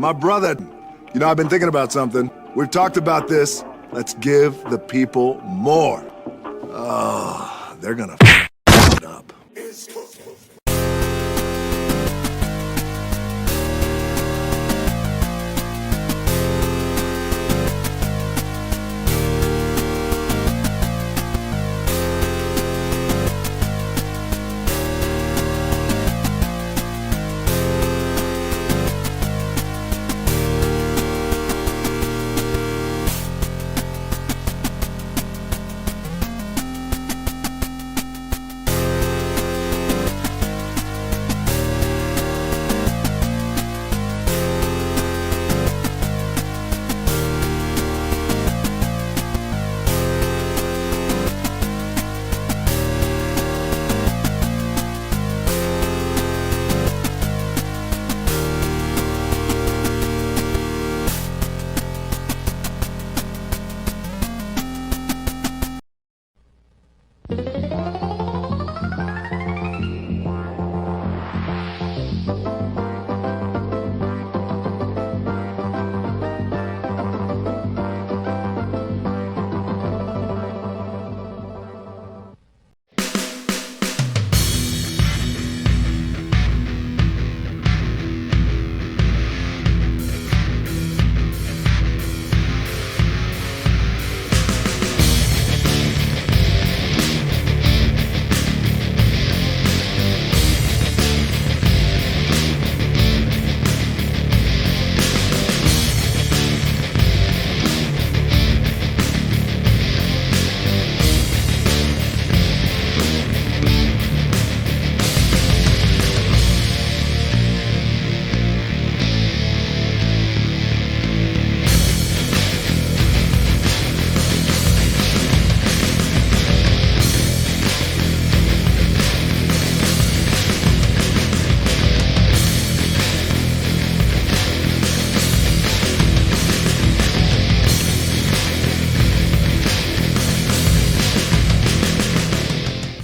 My brother. You know, I've been thinking about something. We've talked about this. Let's give the people more. Oh, they're gonna f it up.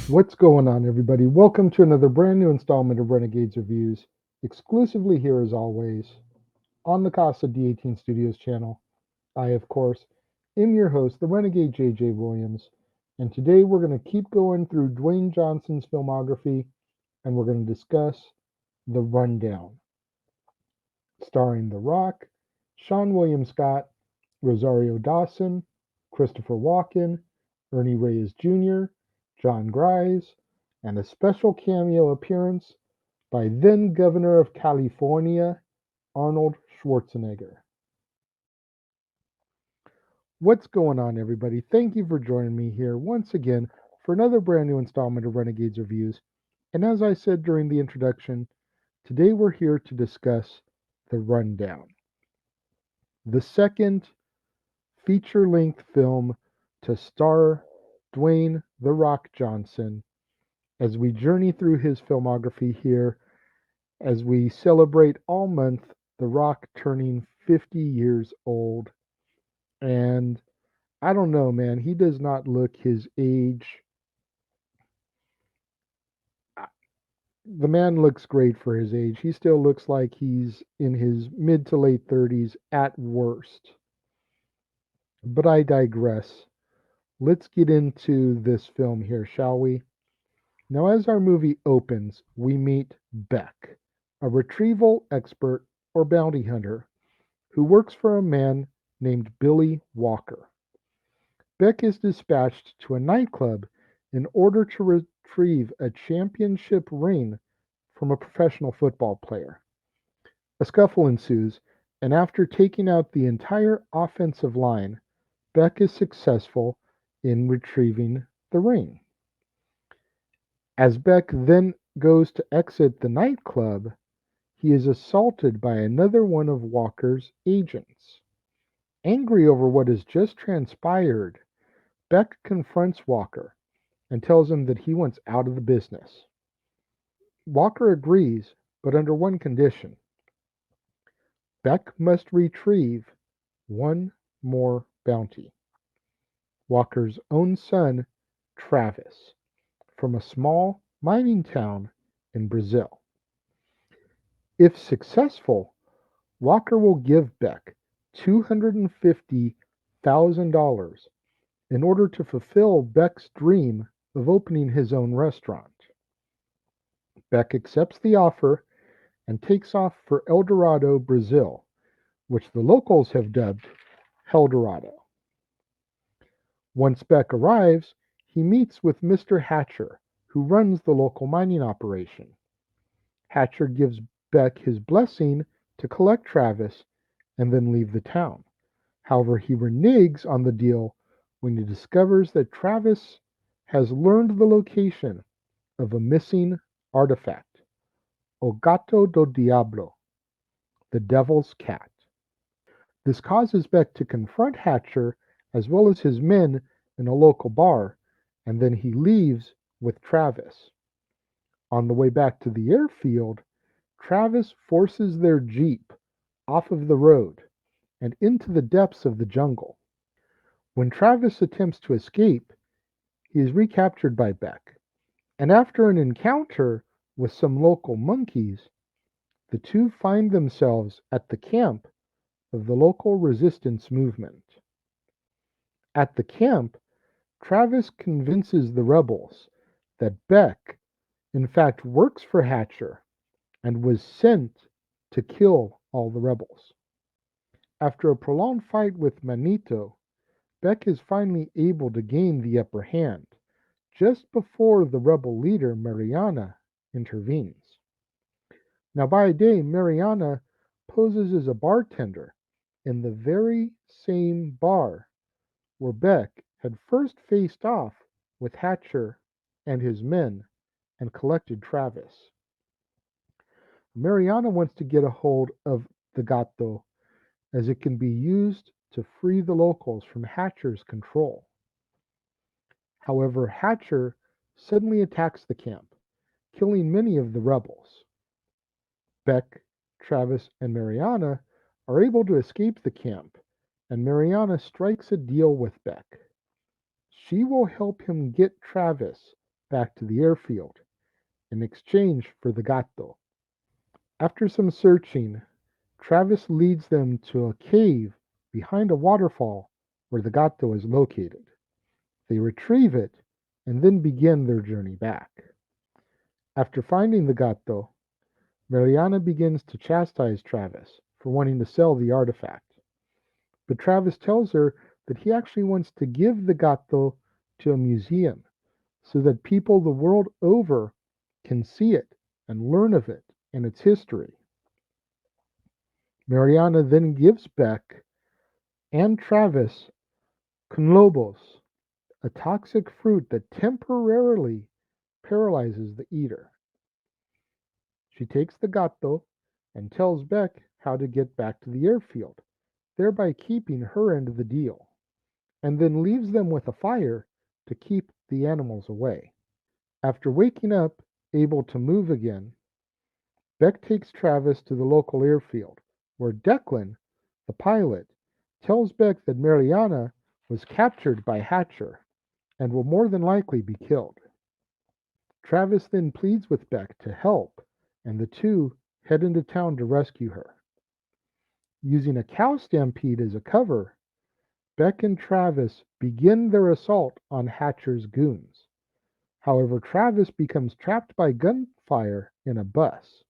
What's going on, everybody? Welcome to another brand new installment of Renegades Reviews, exclusively here as always on the Casa D18 Studios channel. I, of course, am your host, the Renegade JJ Williams, and today we're going to keep going through Dwayne Johnson's filmography, and we're going to discuss The Rundown, starring The Rock, Seann William Scott, Rosario Dawson, Christopher Walken, Ernie Reyes Jr., John Reyes, and a special cameo appearance by then Governor of California, Arnold Schwarzenegger. What's going on, everybody? Thank you for joining me here once again for another brand new installment of Renegades Reviews. And as I said during the introduction, today we're here to discuss The Rundown, the second feature-length film to star Dwayne "The Rock" Johnson, as we journey through his filmography here, as we celebrate all month The Rock turning 50 years old. And I don't know, man, he does not look his age. The man looks great for his age. He still looks like he's in his mid to late 30s at worst. But I digress. Let's get into this film here, shall we? Now, as our movie opens, we meet Beck, a retrieval expert or bounty hunter who works for a man named Billy Walker. Beck is dispatched to a nightclub in order to retrieve a championship ring from a professional football player. A scuffle ensues, and after taking out the entire offensive line, Beck is successful in retrieving the ring. As Beck then goes to exit the nightclub, he is assaulted by another one of Walker's agents. Angry over what has just transpired, Beck confronts Walker and tells him that he wants out of the business. Walker agrees, but under one condition. Beck must retrieve one more bounty. Walker's own son, Travis, from a small mining town in Brazil. If successful, Walker will give Beck $250,000 in order to fulfill Beck's dream of opening his own restaurant. Beck accepts the offer and takes off for El Dorado, Brazil, which the locals have dubbed Heldorado. Once Beck arrives, he meets with Mr. Hatcher, who runs the local mining operation. Hatcher gives Beck his blessing to collect Travis and then leave the town. However, he reneges on the deal when he discovers that Travis has learned the location of a missing artifact, O Gato do Diablo, the Devil's Cat. This causes Beck to confront Hatcher as well as his men in a local bar, and then he leaves with Travis. On the way back to the airfield, Travis forces their Jeep off of the road and into the depths of the jungle. When Travis attempts to escape, he is recaptured by Beck, and after an encounter with some local monkeys, the two find themselves at the camp of the local resistance movement. At the camp, Travis convinces the rebels that Beck, in fact, works for Hatcher and was sent to kill all the rebels. After a prolonged fight with Manito, Beck is finally able to gain the upper hand, just before the rebel leader Mariana intervenes. Now, by day, Mariana poses as a bartender in the very same bar where Beck had first faced off with Hatcher and his men and collected Travis. Mariana wants to get a hold of the Gato as it can be used to free the locals from Hatcher's control. However, Hatcher suddenly attacks the camp, killing many of the rebels. Beck, Travis, and Mariana are able to escape the camp, and Mariana strikes a deal with Beck. She will help him get Travis back to the airfield in exchange for the Gato. After some searching, Travis leads them to a cave behind a waterfall where the Gato is located. They retrieve it and then begin their journey back. After finding the Gato, Mariana begins to chastise Travis for wanting to sell the artifact. But Travis tells her that he actually wants to give the Gato to a museum so that people the world over can see it and learn of it and its history. Mariana then gives Beck and Travis conlobos, a toxic fruit that temporarily paralyzes the eater. She takes the Gato and tells Beck how to get back to the airfield, thereby keeping her end of the deal, and then leaves them with a fire to keep the animals away. After waking up, able to move again, Beck takes Travis to the local airfield, where Declan, the pilot, tells Beck that Mariana was captured by Hatcher and will more than likely be killed. Travis then pleads with Beck to help, and the two head into town to rescue her. Using a cow stampede as a cover, Beck and Travis begin their assault on Hatcher's goons. However, Travis becomes trapped by gunfire in a bus.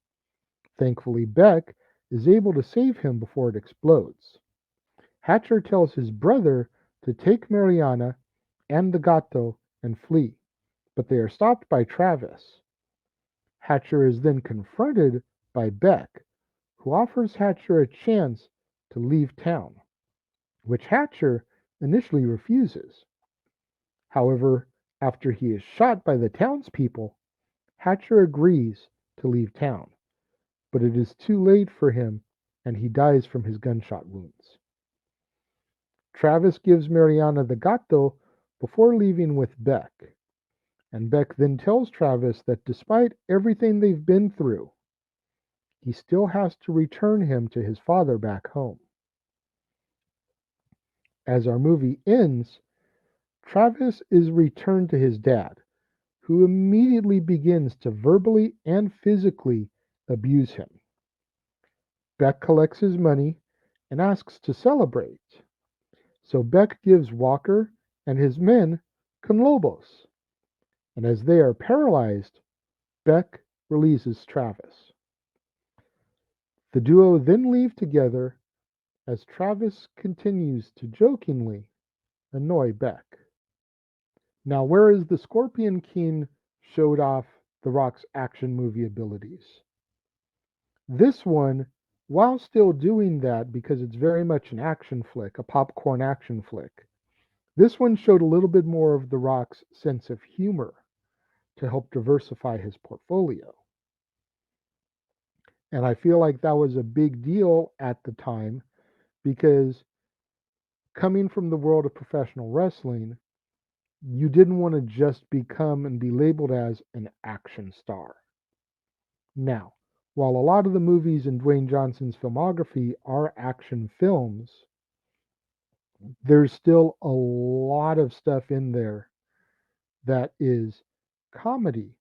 Thankfully, Beck is able to save him before it explodes. Hatcher tells his brother to take Mariana and the Gato and flee, but they are stopped by Travis. Hatcher is then confronted by Beck, who offers Hatcher a chance to leave town, which Hatcher initially refuses. However, after he is shot by the townspeople, Hatcher agrees to leave town, but it is too late for him and he dies from his gunshot wounds. Travis gives Mariana the Gato before leaving with Beck, and Beck then tells Travis that despite everything they've been through, he still has to return him to his father back home. As our movie ends, Travis is returned to his dad, who immediately begins to verbally and physically abuse him. Beck collects his money and asks to celebrate. So Beck gives Walker and his men con lobos, and as they are paralyzed, Beck releases Travis. The duo then leave together as Travis continues to jokingly annoy Beck. Now, whereas the Scorpion King showed off The Rock's action movie abilities, this one, while still doing that because it's very much an action flick, a popcorn action flick, this one showed a little bit more of The Rock's sense of humor to help diversify his portfolio. And I feel like that was a big deal at the time because coming from the world of professional wrestling, you didn't want to just become and be labeled as an action star. Now, while a lot of the movies in Dwayne Johnson's filmography are action films, there's still a lot of stuff in there that is comedy,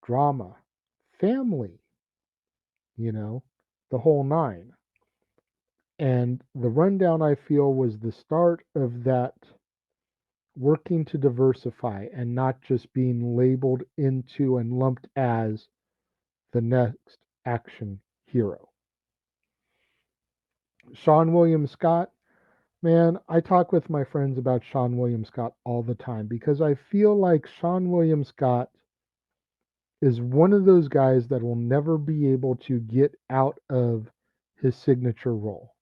drama, family, you know, the whole nine. And the rundown, I feel, was the start of that working to diversify and not just being labeled into and lumped as the next action hero. Seann William Scott, man, I talk with my friends about Seann William Scott all the time because I feel like Seann William Scott is one of those guys that will never be able to get out of his signature role.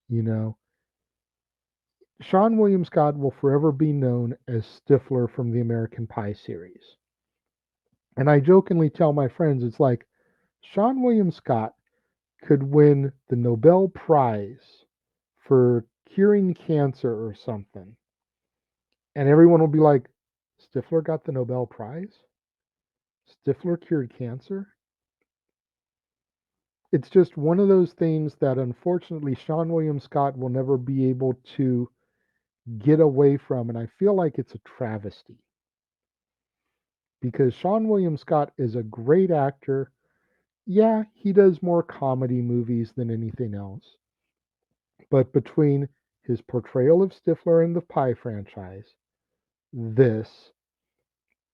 You know, Seann William Scott will forever be known as Stifler from the American Pie series. And I jokingly tell my friends, it's like Seann William Scott could win the Nobel Prize for curing cancer or something. And everyone will be like, Stifler got the Nobel Prize? Stifler cured cancer? It's just one of those things that unfortunately Seann William Scott will never be able to get away from. And I feel like it's a travesty because Seann William Scott is a great actor. Yeah, he does more comedy movies than anything else. But between his portrayal of Stifler in the Pie franchise, this,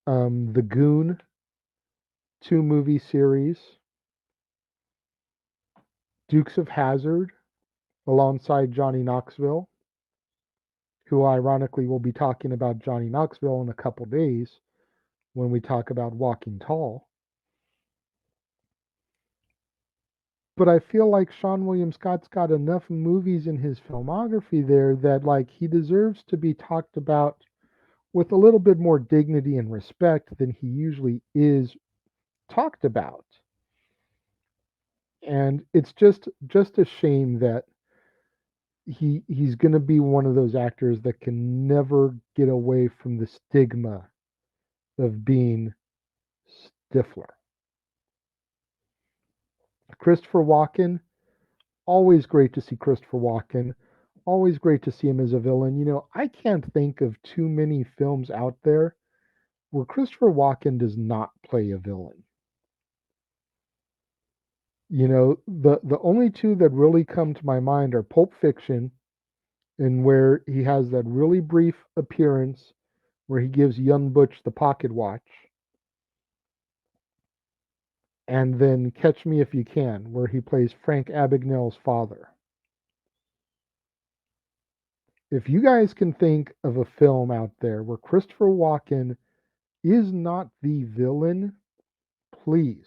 the Goon 2 movie series, Dukes of Hazzard alongside Johnny Knoxville, who ironically will be talking about Johnny Knoxville in a couple days when we talk about Walking Tall. But I feel like Seann William Scott's got enough movies in his filmography there that like he deserves to be talked about with a little bit more dignity and respect than he usually is talked about. And it's just a shame that he's going to be one of those actors that can never get away from the stigma of being Stifler. Christopher Walken, always great to see Christopher Walken. Always great to see him as a villain. You know, I can't think of too many films out there where Christopher Walken does not play a villain. You know, the only two that really come to my mind are Pulp Fiction, in where he has that really brief appearance where he gives young Butch the pocket watch, and then Catch Me If You Can, where he plays Frank Abagnale's father. If you guys can think of a film out there where Christopher Walken is not the villain, please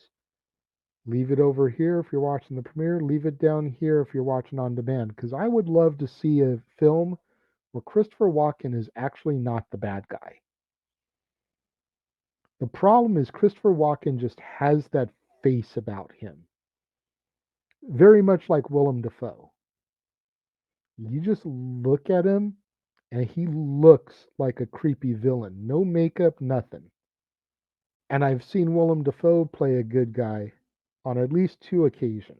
leave it over here if you're watching the premiere. Leave it down here if you're watching on demand. Because I would love to see a film where Christopher Walken is actually not the bad guy. The problem is Christopher Walken just has that face about him. Very much like Willem Dafoe. You just look at him and he looks like a creepy villain. No makeup, nothing. And I've seen Willem Dafoe play a good guy on at least 2 occasions.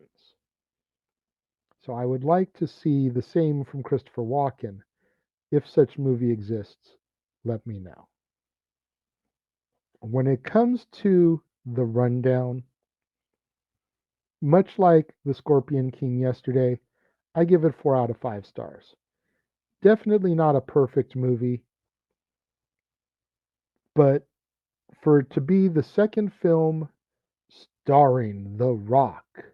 So I would like to see the same from Christopher Walken. If such movie exists, let me know. When it comes to the rundown, Much like The Scorpion King yesterday, I give it 4 out of 5 stars. Definitely not a perfect movie, but for it to be the second film starring The Rock,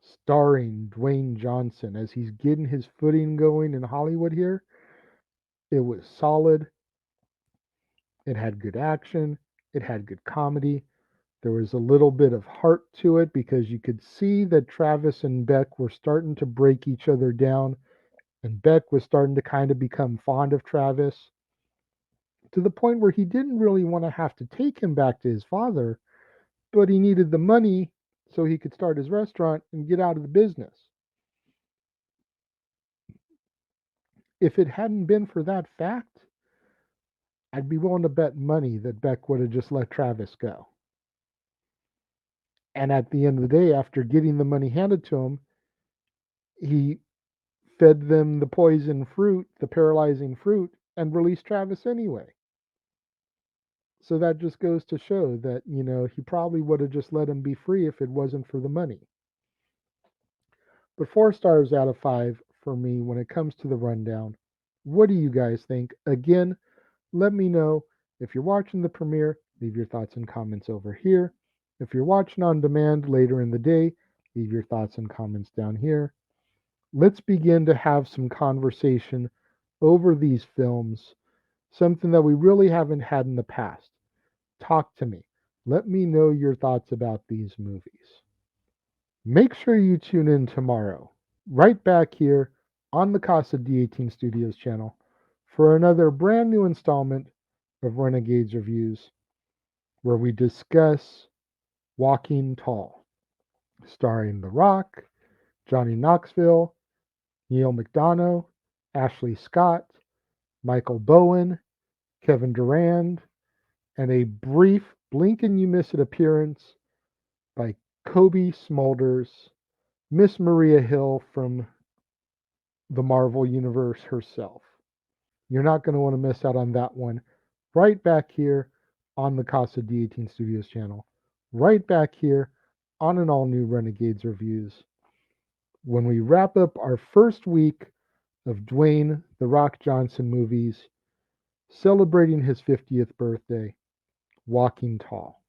starring Dwayne Johnson as he's getting his footing going in Hollywood here, it was solid. It had good action, it had good comedy. There was a little bit of heart to it because you could see that Travis and Beck were starting to break each other down, and Beck was starting to kind of become fond of Travis to the point where he didn't really want to have to take him back to his father, but he needed the money so he could start his restaurant and get out of the business. If it hadn't been for that fact, I'd be willing to bet money that Beck would have just let Travis go. And at the end of the day, after getting the money handed to him, he fed them the poison fruit, the paralyzing fruit, and released Travis anyway. So that just goes to show that, he probably would have just let him be free if it wasn't for the money. But 4 stars out of 5 for me when it comes to the rundown. What do you guys think? Again, let me know. If you're watching the premiere, leave your thoughts and comments over here. If you're watching on demand later in the day, leave your thoughts and comments down here. Let's begin to have some conversation over these films, something that we really haven't had in the past. Talk to me. Let me know your thoughts about these movies. Make sure you tune in tomorrow, right back here on the Casa D18 Studios channel, for another brand new installment of Renegades Reviews, where we discuss Walking Tall, starring The Rock, Johnny Knoxville, Neil McDonough, Ashley Scott, Michael Bowen, Kevin Durand, and a brief blink and you miss it appearance by Kobe Smulders, Miss Maria Hill from the Marvel Universe herself. You're not going to want to miss out on that one. Right back here on the Casa D18 Studios channel. Right back here on an all new Renegades Reviews. When we wrap up our first week of Dwayne "The Rock" Johnson movies, celebrating his 50th birthday, Walking Tall.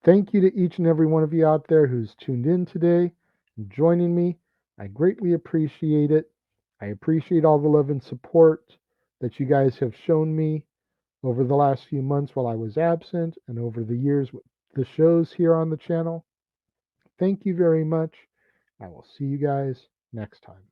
Thank you to each and every one of you out there who's tuned in today and joining me. I greatly appreciate it. I appreciate all the love and support that you guys have shown me over the last few months while I was absent and over the years with the shows here on the channel. Thank you very much. I will see you guys next time.